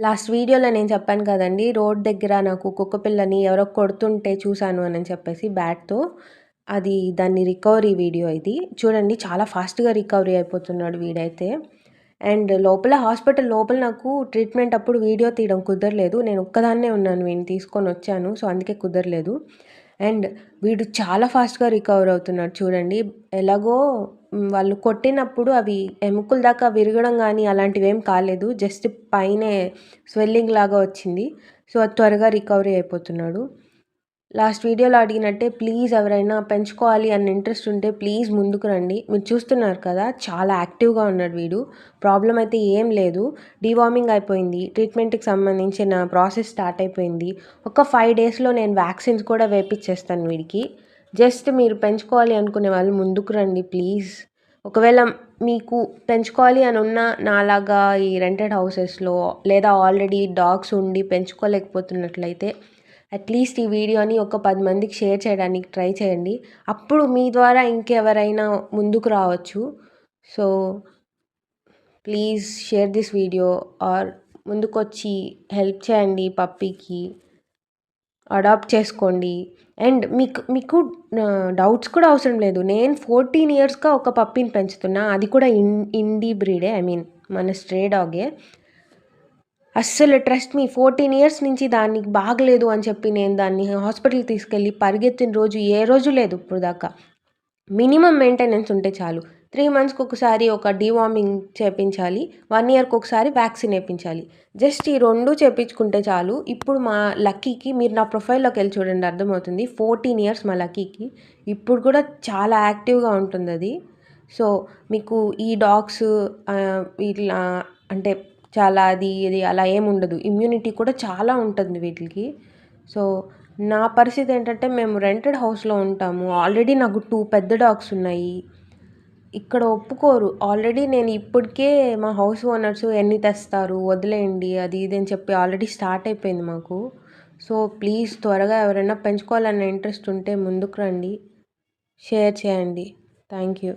Last వీడియోలో నేను చెప్పాను కదండీ! రోడ్ దగ్గర నాకు కుక్క పిల్లని ఎవరో కొడుతుంటే చూసాను అని చెప్పేసి బ్యాట్‌తో. దాన్ని రికవరీ వీడియో ఇది. చూడండి చాలా ఫాస్ట్‌గా రికవరీ అయిపోతున్నాడు వీడైతే. అండ్ హాస్పిటల్ లోపల నాకు ట్రీట్మెంట్ అప్పుడు వీడియో తీయడం కుదరలేదు. నేను ఒక్కదాన్నే ఉన్నాను వీడిని తీసుకొనొచ్చాను. సో, అందుకే కుదరలేదు. అండ్ వీడు చాలా ఫాస్ట్‌గా రికవర్ అవుతున్నాడు చూడండి. ఎలాగో వాళ్ళు కొట్టినప్పుడు అవి ఎముకల దాకా విరగడం గానీ అలాంటివేం కాలేదు. జస్ట్ పైనే స్వెల్లింగ్ లాగా వచ్చింది. సో, అది త్వరగా రికవరీ అయిపోతున్నాడు. లాస్ట్ వీడియోలో అడిగినట్టే ప్లీజ్ ఎవరైనా పెంచుకోవాలి అన్న ఇంట్రెస్ట్ ఉంటే ప్లీజ్ ముందుకు రండి. మీరు చూస్తున్నారు కదా! చాలా యాక్టివ్‌గా ఉన్నాడు వీడు. ప్రాబ్లమ్ అయితే ఏం లేదు. డీవార్మింగ్ అయిపోయింది. ట్రీట్మెంట్‌కి సంబంధించిన ప్రాసెస్ స్టార్ట్ అయిపోయింది. ఒక 5 డేస్‌లో నేను వ్యాక్సిన్స్ కూడా వేపిచ్చేస్తాను వీడికి. జస్ట్ మీరు పెంచుకోవాలి అనుకునే వాళ్ళు ముందుకు రండి ప్లీజ్. ఒకవేళ మీకు పెంచుకోవాలి అని ఉన్నా నాలాగా ఈ రెంటెడ్ హౌసెస్‌లో లేదా ఆల్రెడీ డాగ్స్ ఉండి పెంచుకోలేకపోతున్నట్లయితే అట్లీస్ట్ ఈ వీడియోని ఒక 10 మందికి షేర్ చేయడానికి ట్రై చేయండి. అప్పుడు మీ ద్వారా ఇంకెవరైనా ముందుకు రావచ్చు. So, please share this video or ముందుకొచ్చి హెల్ప్ చేయండి పప్పీకి. అడాప్ట్ చేసుకోండి. అండ్ మీకు డౌట్స్ కూడా అవసరం లేదు. నేను 14 ఇయర్స్‌గా ఒక పప్పీని పెంచుతున్నా. అది కూడా ఇండీ బ్రీడే. ఐ మీన్ మన స్ట్రే డాగే. అస్సలు ట్రస్ట్ మీ 14 ఇయర్స్ నుంచి దానికి బాగలేదు అని చెప్పి నేను దాన్ని హాస్పిటల్‌కి తీసుకెళ్ళి పరిగెత్తిన రోజు ఏ రోజు లేదు ఇప్పటిదాకా. మినిమమ్ మెయింటెనెన్స్ ఉంటే చాలు. 3 మంత్స్‌కి ఒకసారి ఒక డీవార్మింగ్ చేపించాలి. 1 ఇయర్‌కి ఒకసారి వ్యాక్సిన్ ఏపించాలి. జస్ట్ ఈ 2 చేపించుకుంటే చాలు. ఇప్పుడు మా లక్కీకి మీరు నా ప్రొఫైల్‌లోకెళ్ళి చూడండి అర్థమవుతుంది. 14 ఇయర్స్ మా లక్కీకి. ఇప్పుడు కూడా చాలా యాక్టివ్‌గా ఉంటుందది. సో, మీకు ఈ డాగ్స్ ఇట్లా అంటే చాలా ఇది అలా ఏముండదు. ఇమ్యూనిటీ కూడా చాలా ఉంటుంది వీటిలికి. సో, నా పరిస్థితి ఏంటంటే మేము రెంటెడ్ హౌస్‌లో ఉంటాము. ఆల్రెడీ నాకు 2 పెద్ద డాగ్స్ ఉన్నాయి. ఇక్కడ ఒప్పుకోరు. ఆల్రెడీ నేను ఇప్పటికే మా హౌస్ ఓనర్స్ ఎన్ని తెస్తారు వదిలేయండి అది ఇది అని చెప్పి ఆల్రెడీ స్టార్ట్ అయిపోయింది మాకు. సో, ప్లీజ్ త్వరగా ఎవరైనా పెంచుకోవాలన్న ఇంట్రెస్ట్ ఉంటే ముందుకు రండి. షేర్ చేయండి. Thank you.